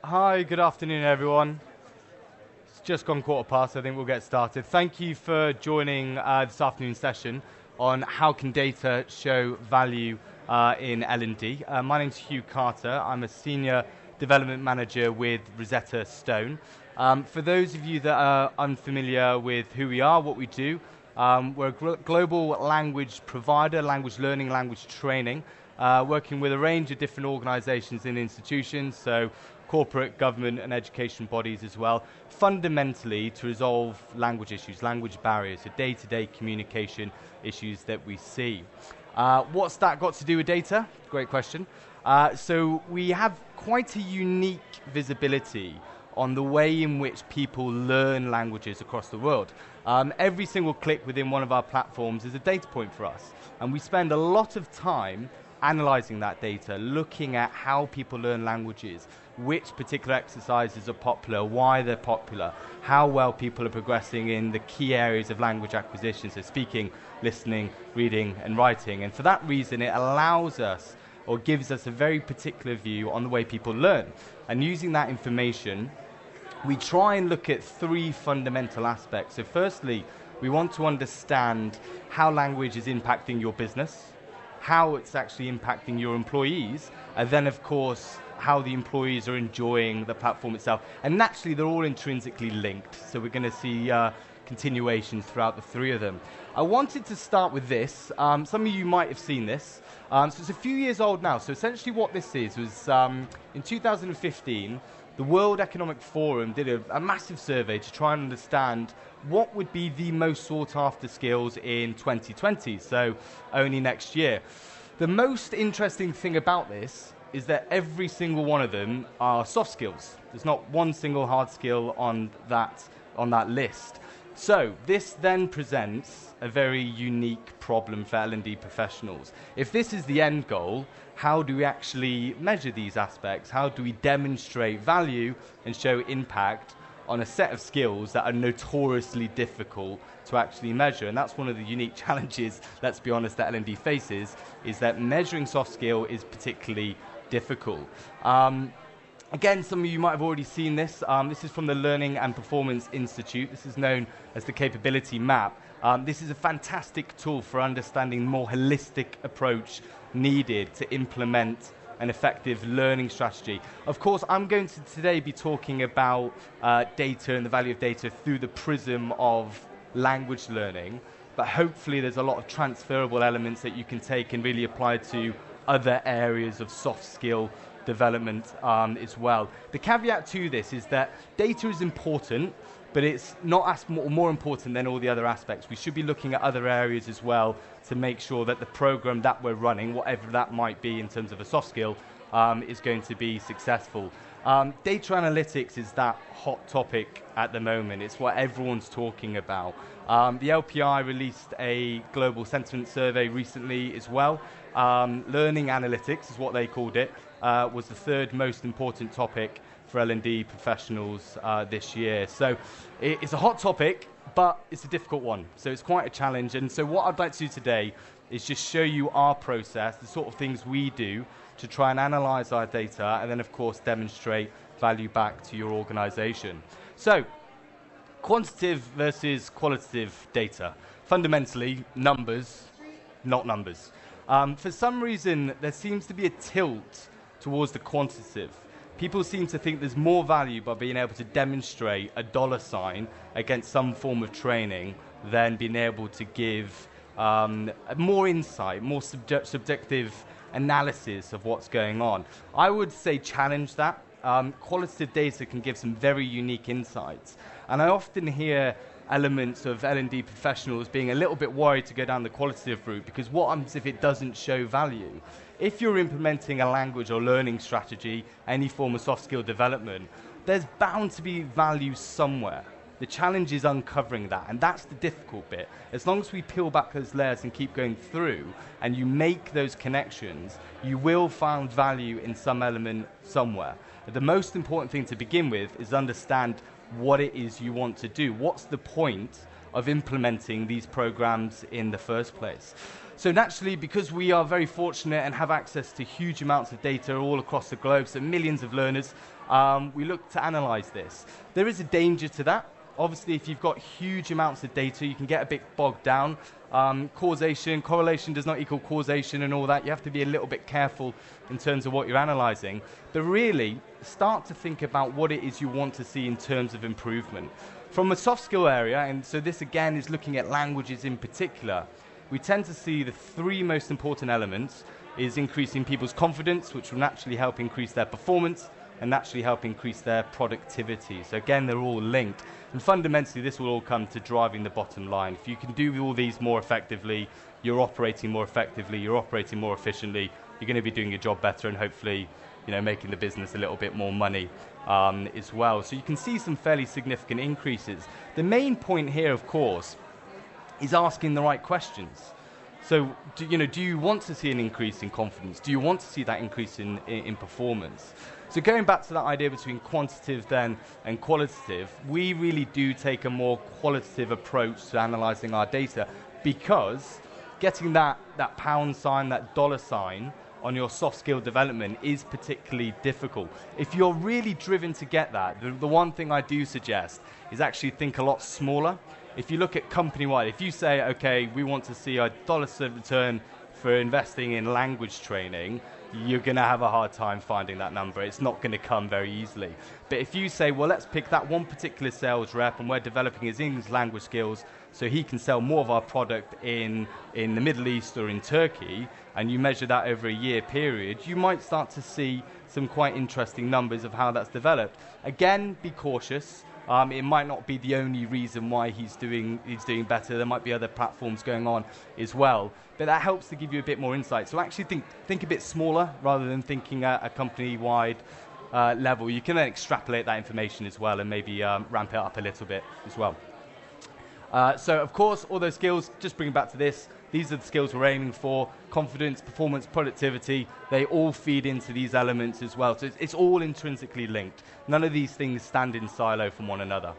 Hi, good afternoon, everyone. It's just gone quarter past, I think we'll get started. Thank you for joining this afternoon's session on how can data show value in L&D. My name's Hugh Carter. I'm a Senior Development Manager with Rosetta Stone. For those of you that are unfamiliar with who we are, what we do, we're a global language provider, language learning, language training, working with a range of different organizations and institutions, so corporate, government and education bodies as well, fundamentally to resolve language issues, language barriers, so day-to-day communication issues that we see. What's that got to do with data? Great question. So we have quite a unique visibility on the way in which people learn languages across the world. Every single click within one of our platforms is a data point for us, and we spend a lot of time analysing that data, looking at how people learn languages, which particular exercises are popular, why they're popular, how well people are progressing in the key areas of language acquisition, so speaking, listening, reading and writing. And for that reason, it allows us or gives us a very particular view on the way people learn. And using that information, we try and look at three fundamental aspects. So firstly, we want to understand how language is impacting your business, how it's actually impacting your employees, and then of course how the employees are enjoying the platform itself. And naturally they're all intrinsically linked, so we're going to see continuations throughout the three of them. I wanted to start with this. Some of you might have seen this. So it's a few years old now, so essentially what this is was in 2015 the World Economic Forum did a massive survey to try and understand what would be the most sought after skills in 2020, so only next year. The most interesting thing about this is that every single one of them are soft skills. There's not one single hard skill on that list. So this then presents a very unique problem for L&D professionals. If this is the end goal, how do we actually measure these aspects? How do we demonstrate value and show impact on a set of skills that are notoriously difficult to actually measure? And that's one of the unique challenges, let's be honest, that L&D faces, is that measuring soft skill is particularly difficult. Again, some of you might have already seen this. This is from the Learning and Performance Institute. This is known as the Capability Map. This is a fantastic tool for understanding the more holistic approach needed to implement an effective learning strategy. Of course, I'm going to today be talking about data and the value of data through the prism of language learning, but hopefully there's a lot of transferable elements that you can take and really apply to other areas of soft skill development as well. The caveat to this is that data is important, but it's not as more important than all the other aspects. We should be looking at other areas as well to make sure that the program that we're running, whatever that might be in terms of a soft skill, is going to be successful. Data analytics is that hot topic at the moment. It's what everyone's talking about. The LPI released a global sentiment survey recently as well. Learning analytics is what they called it, was the third most important topic for L&D professionals this year. So it's a hot topic, but it's a difficult one. So it's quite a challenge. And so what I'd like to do today is just show you our process, the sort of things we do to try and analyze our data, and then of course demonstrate value back to your organization. So quantitative versus qualitative data. Fundamentally, numbers, not numbers. For some reason, there seems to be a tilt towards the quantitative. People seem to think there's more value by being able to demonstrate a dollar sign against some form of training than being able to give more insight, more subjective analysis of what's going on. I would say challenge that. Qualitative data can give some very unique insights. And I often hear elements of L&D professionals being a little bit worried to go down the qualitative route, because what happens if it doesn't show value? If you're implementing a language or learning strategy, any form of soft skill development, there's bound to be value somewhere. The challenge is uncovering that, and that's the difficult bit. As long as we peel back those layers and keep going through, and you make those connections, you will find value in some element somewhere. But the most important thing to begin with is understand what it is you want to do. What's the point of implementing these programs in the first place? So naturally, because we are very fortunate and have access to huge amounts of data all across the globe, so millions of learners, we look to analyze this. There is a danger to that. Obviously, if you've got huge amounts of data, you can get a bit bogged down. Causation, correlation does not equal causation and all that. You have to be a little bit careful in terms of what you're analyzing. But really, start to think about what it is you want to see in terms of improvement. From a soft skill area, and so this again is looking at languages in particular, we tend to see the three most important elements is increasing people's confidence, which will naturally help increase their performance and naturally help increase their productivity. So again, they're all linked. And fundamentally, this will all come to driving the bottom line. If you can do all these more effectively, you're operating more effectively, you're operating more efficiently, you're going to be doing your job better and hopefully, making the business a little bit more money as well. So you can see some fairly significant increases. The main point here, of course, is asking the right questions. So, do you want to see an increase in confidence? Do you want to see that increase in performance? So going back to that idea between quantitative then and qualitative, we really do take a more qualitative approach to analysing our data, because getting that pound sign, that dollar sign on your soft skill development is particularly difficult. If you're really driven to get that, the one thing I do suggest is actually think a lot smaller. If you look at company-wide, if you say, okay, we want to see a dollar return for investing in language training, you're going to have a hard time finding that number. It's not going to come very easily. But if you say, well, let's pick that one particular sales rep and we're developing his English language skills so he can sell more of our product in the Middle East or in Turkey, and you measure that over a year period, you might start to see some quite interesting numbers of how that's developed. Again, be cautious. It might not be the only reason why he's doing better. There might be other platforms going on as well. But that helps to give you a bit more insight. So actually think a bit smaller rather than thinking at a company-wide level. You can then extrapolate that information as well and maybe ramp it up a little bit as well. So of course, all those skills, just bring it back to this. These are the skills we're aiming for: confidence, performance, productivity. They all feed into these elements as well. So it's all intrinsically linked. None of these things stand in silo from one another.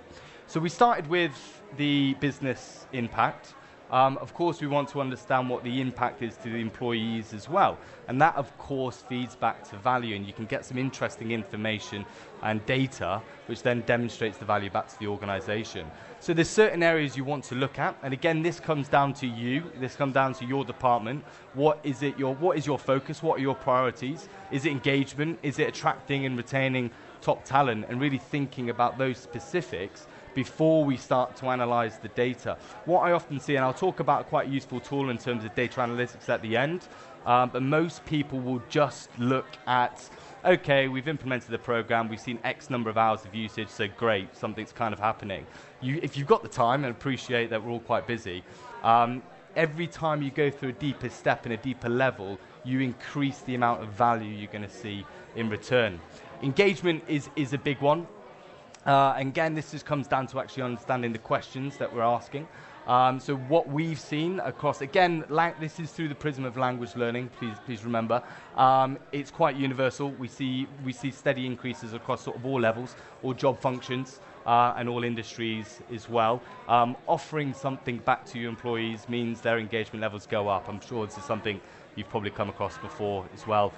So we started with the business impact. Of course, we want to understand what the impact is to the employees as well. And that, of course, feeds back to value. And you can get some interesting information and data, which then demonstrates the value back to the organization. So there's certain areas you want to look at. And again, this comes down to you. This comes down to your department. What is your focus? What are your priorities? Is it engagement? Is it attracting and retaining top talent? And really thinking about those specifics before we start to analyze the data. What I often see, and I'll talk about quite a useful tool in terms of data analytics at the end, but most people will just look at, okay, we've implemented the program, we've seen X number of hours of usage, so great, something's kind of happening. If you've got the time, and appreciate that we're all quite busy, every time you go through a deeper step and a deeper level, you increase the amount of value you're going to see in return. Engagement is a big one. And again, this just comes down to actually understanding the questions that we're asking. So what we've seen across, again, this is through the prism of language learning, please remember. It's quite universal. We see steady increases across sort of all levels, all job functions, and all industries as well. Offering something back to your employees means their engagement levels go up. I'm sure this is something you've probably come across before as well.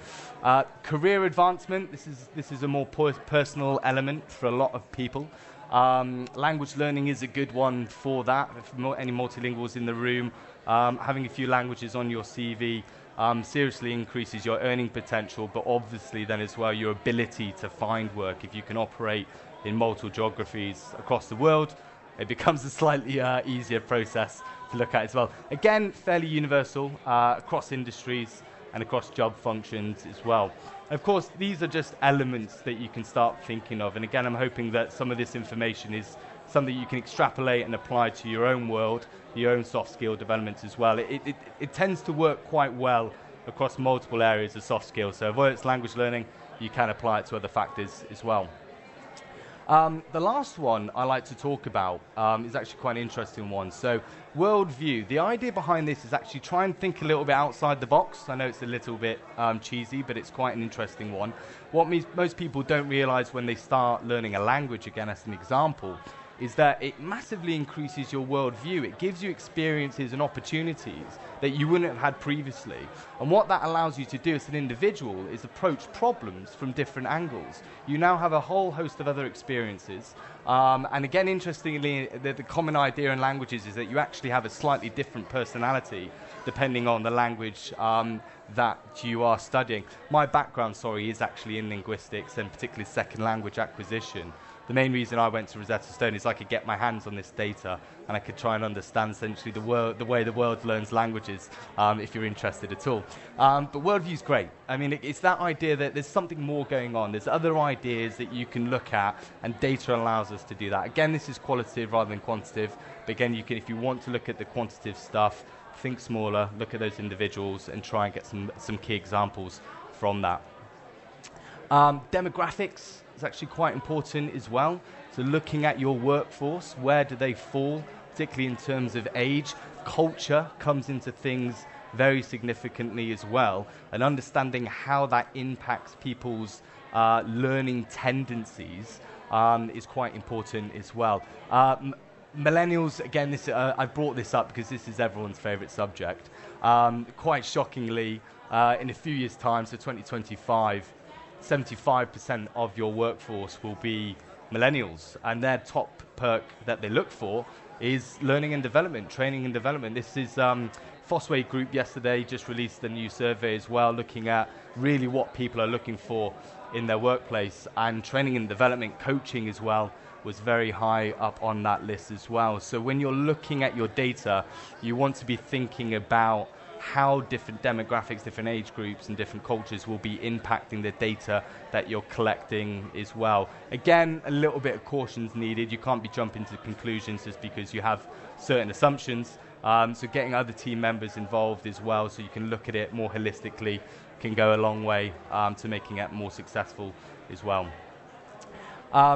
Career advancement, this is a more personal element for a lot of people. Language learning is a good one for that. If any multilinguals in the room, having a few languages on your CV seriously increases your earning potential, but obviously then as well your ability to find work. If you can operate in multiple geographies across the world, it becomes a slightly easier process to look at as well. Again, fairly universal across industries and across job functions as well. And of course, these are just elements that you can start thinking of. And again, I'm hoping that some of this information is something you can extrapolate and apply to your own world, your own soft skill development as well. It tends to work quite well across multiple areas of soft skills. So whether it's language learning, you can apply it to other factors as well. The last one I like to talk about is actually quite an interesting one. So, worldview. The idea behind this is actually try and think a little bit outside the box. I know it's a little bit cheesy, but it's quite an interesting one. What most people don't realize when they start learning a language, again as an example, is that it massively increases your worldview. It gives you experiences and opportunities that you wouldn't have had previously. And what that allows you to do as an individual is approach problems from different angles. You now have a whole host of other experiences. And again, interestingly, the common idea in languages is that you actually have a slightly different personality depending on the language that you are studying. My background, is actually in linguistics and particularly second language acquisition. The main reason I went to Rosetta Stone is I could get my hands on this data and I could try and understand essentially the way the world learns languages, if you're interested at all. But worldview is great. I mean, it's that idea that there's something more going on. There's other ideas that you can look at, and data allows us to do that. Again, this is qualitative rather than quantitative. But again, you can, if you want to look at the quantitative stuff, think smaller, look at those individuals, and try and get some key examples from that. Demographics is actually quite important as well. So looking at your workforce, where do they fall, particularly in terms of age. Culture comes into things very significantly as well, and understanding how that impacts people's learning tendencies is quite important as well. Millennials, again, I brought this up because this is everyone's favourite subject. Quite shockingly, in a few years' time, so 2025, 75% of your workforce will be millennials, and their top perk that they look for is learning and development, training and development. This is Fosway Group yesterday just released a new survey as well, looking at really what people are looking for in their workplace, and training and development, coaching as well, was very high up on that list as well. So when you're looking at your data, you want to be thinking about how different demographics, different age groups and different cultures will be impacting the data that you're collecting as well. Again, a little bit of caution's needed. You can't be jumping to conclusions just because you have certain assumptions. So getting other team members involved as well, so you can look at it more holistically, can go a long way to making it more successful as well.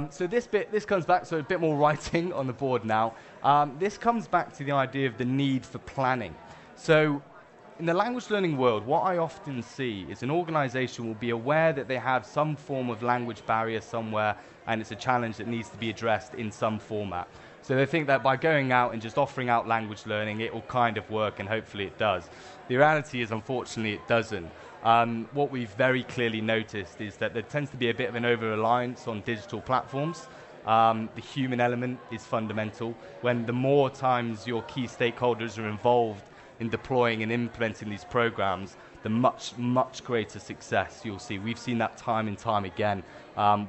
So this comes back, so a bit more writing on the board now. This comes back to the idea of the need for planning. So in the language learning world, what I often see is an organization will be aware that they have some form of language barrier somewhere, and it's a challenge that needs to be addressed in some format. So they think that by going out and just offering out language learning, it will kind of work, and hopefully it does. The reality is, unfortunately, it doesn't. What we've very clearly noticed is that there tends to be a bit of an over-reliance on digital platforms. The human element is fundamental. When the more times your key stakeholders are involved in deploying and implementing these programs, the much, much greater success you'll see. We've seen that time and time again,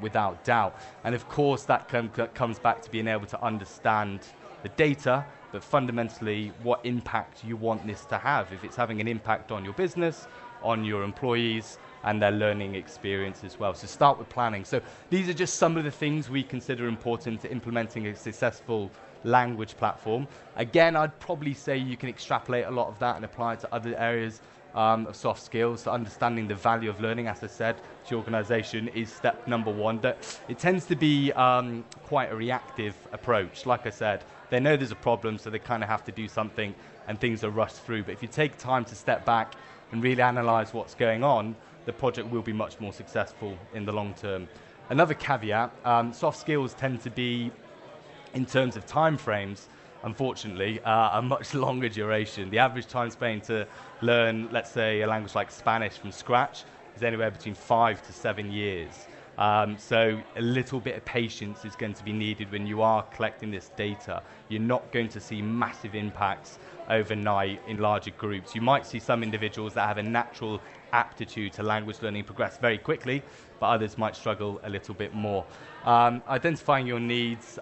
without doubt. And of course, that comes back to being able to understand the data, but fundamentally what impact you want this to have. If it's having an impact on your business, on your employees, and their learning experience as well. So start with planning. So these are just some of the things we consider important to implementing a successful language platform. Again, I'd probably say you can extrapolate a lot of that and apply it to other areas of soft skills. So understanding the value of learning, as I said, to your organization is step number one. But it tends to be quite a reactive approach. Like I said, they know there's a problem, so they kind of have to do something, and things are rushed through. But if you take time to step back and really analyze what's going on, the project will be much more successful in the long term. Another caveat, soft skills tend to be, in terms of time frames, unfortunately, a much longer duration. The average time spent to learn, let's say, a language like Spanish from scratch is anywhere between 5 to 7 years. So a little bit of patience is going to be needed when you are collecting this data. You're not going to see massive impacts overnight in larger groups. You might see some individuals that have a natural aptitude to language learning progress very quickly, but others might struggle a little bit more. Identifying your needs,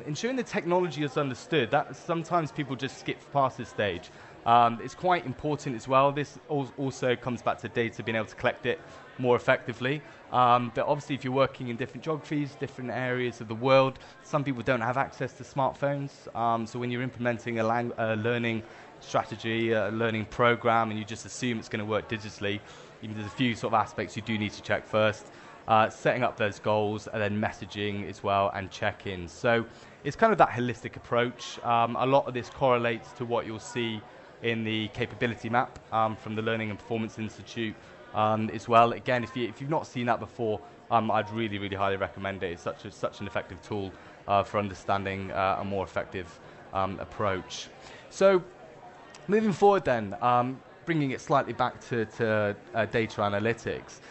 ensuring the technology is understood. That sometimes people just skip past this stage. It's quite important as well. This also comes back to data, being able to collect it more effectively. But obviously, if you're working in different geographies, different areas of the world, some people don't have access to smartphones. So when you're implementing a learning strategy, a learning program, and you just assume it's going to work digitally, even there's a few sort of aspects you do need to check first. setting up those goals, and then messaging as well, and check-ins. So it's kind of that holistic approach. A lot of this correlates to what you'll see in the capability map from the Learning and Performance Institute as well. Again, if you've not seen that before, I'd really, really highly recommend it. It's such an effective tool for understanding a more effective approach. So moving forward then, bringing it slightly back to data analytics,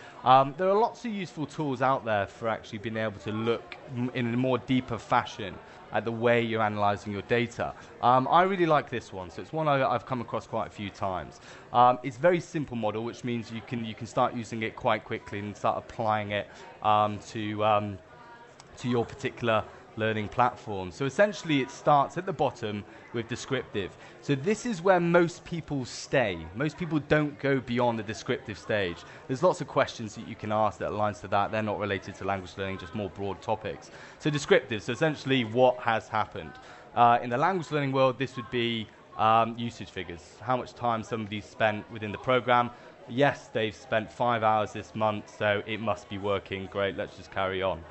there are lots of useful tools out there for actually being able to look in a more deeper fashion at the way you're analysing your data. I really like this one, so it's one I've come across quite a few times. It's a very simple model, which means you can start using it quite quickly and start applying it to your particular learning platform. So essentially it starts at the bottom with descriptive. So this is where most people stay. Most people don't go beyond the descriptive stage. There's lots of questions that you can ask that aligns to that. They're not related to language learning, just more broad topics. So descriptive, so essentially what has happened. In the language learning world, this would be usage figures. How much time somebody's spent within the program. Yes, they've spent 5 hours this month, so it must be working. Great, let's just carry on.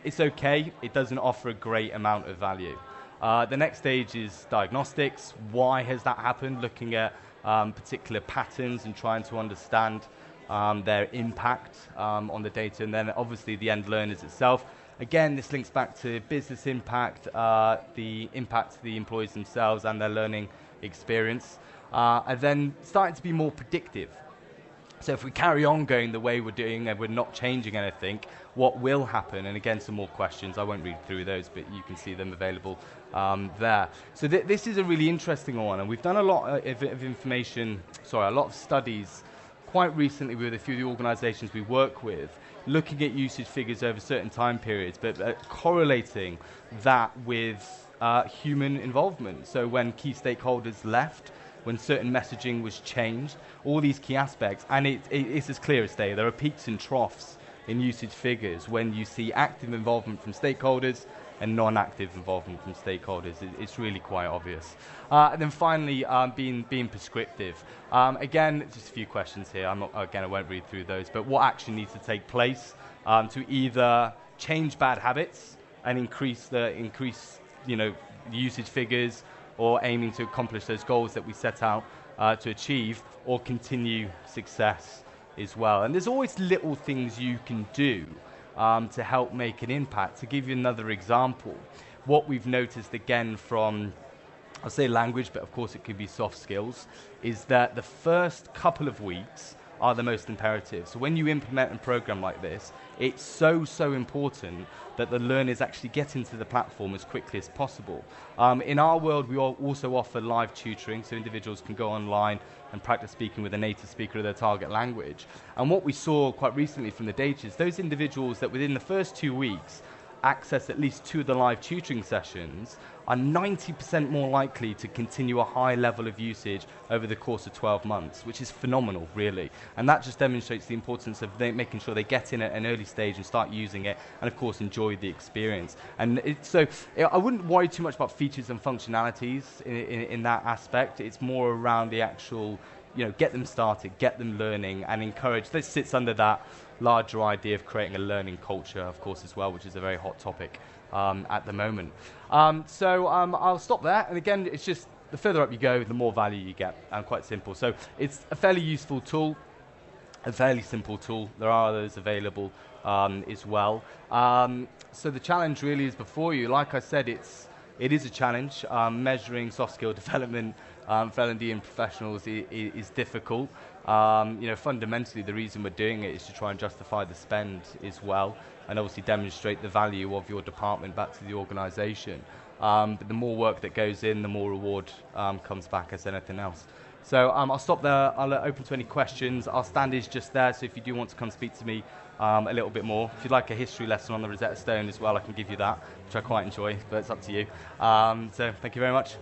It's okay, it doesn't offer a great amount of value. The next stage is diagnostics. Why has that happened? Looking at particular patterns and trying to understand their impact on the data. And then obviously the end learners itself. Again, this links back to business impact, the impact to the employees themselves and their learning experience. And then starting to be more predictive. So if we carry on going the way we're doing and we're not changing anything, what will happen? And again, some more questions. I won't read through those, but you can see them available there. So this is a really interesting one, and we've done a lot a lot of studies quite recently with a few of the organisations we work with, looking at usage figures over certain time periods, but correlating that with human involvement. So when key stakeholders left, when certain messaging was changed, all these key aspects, and it's as clear as day. There are peaks and troughs in usage figures when you see active involvement from stakeholders and non-active involvement from stakeholders. It's really quite obvious. And then finally, being prescriptive. Again, just a few questions here. I won't read through those, but what action needs to take place to either change bad habits and increase usage figures, or aiming to accomplish those goals that we set out to achieve, or continue success as well. And there's always little things you can do to help make an impact. To give you another example, what we've noticed again from, I'll say language, but of course it could be soft skills, is that the first couple of weeks are the most imperative. So when you implement a program like this, it's so important that the learners actually get into the platform as quickly as possible. In our world, we also offer live tutoring, so individuals can go online and practice speaking with a native speaker of their target language. And what we saw quite recently from the data is those individuals that within the first 2 weeks access at least 2 of the live tutoring sessions are 90% more likely to continue a high level of usage over the course of 12 months, which is phenomenal, really. And that just demonstrates the importance of making sure they get in at an early stage and start using it, and of course enjoy the experience. And so I wouldn't worry too much about features and functionalities in that aspect. It's more around the actual, get them started, get them learning, and encourage. This sits under that larger idea of creating a learning culture, of course, as well, which is a very hot topic at the moment. So I'll stop there. And again, it's just the further up you go, the more value you get. Quite simple. So it's a fairly useful tool, a fairly simple tool. There are others available as well. So the challenge really is before you. Like I said, it is a challenge. Measuring soft skill development for L&D and professionals is difficult. Fundamentally, the reason we're doing it is to try and justify the spend as well, and obviously demonstrate the value of your department back to the organisation. But the more work that goes in, the more reward comes back as anything else. So I'll stop there. I'll open to any questions. Our stand is just there, so if you do want to come speak to me a little bit more. If you'd like a history lesson on the Rosetta Stone as well, I can give you that, which I quite enjoy, but it's up to you. So thank you very much.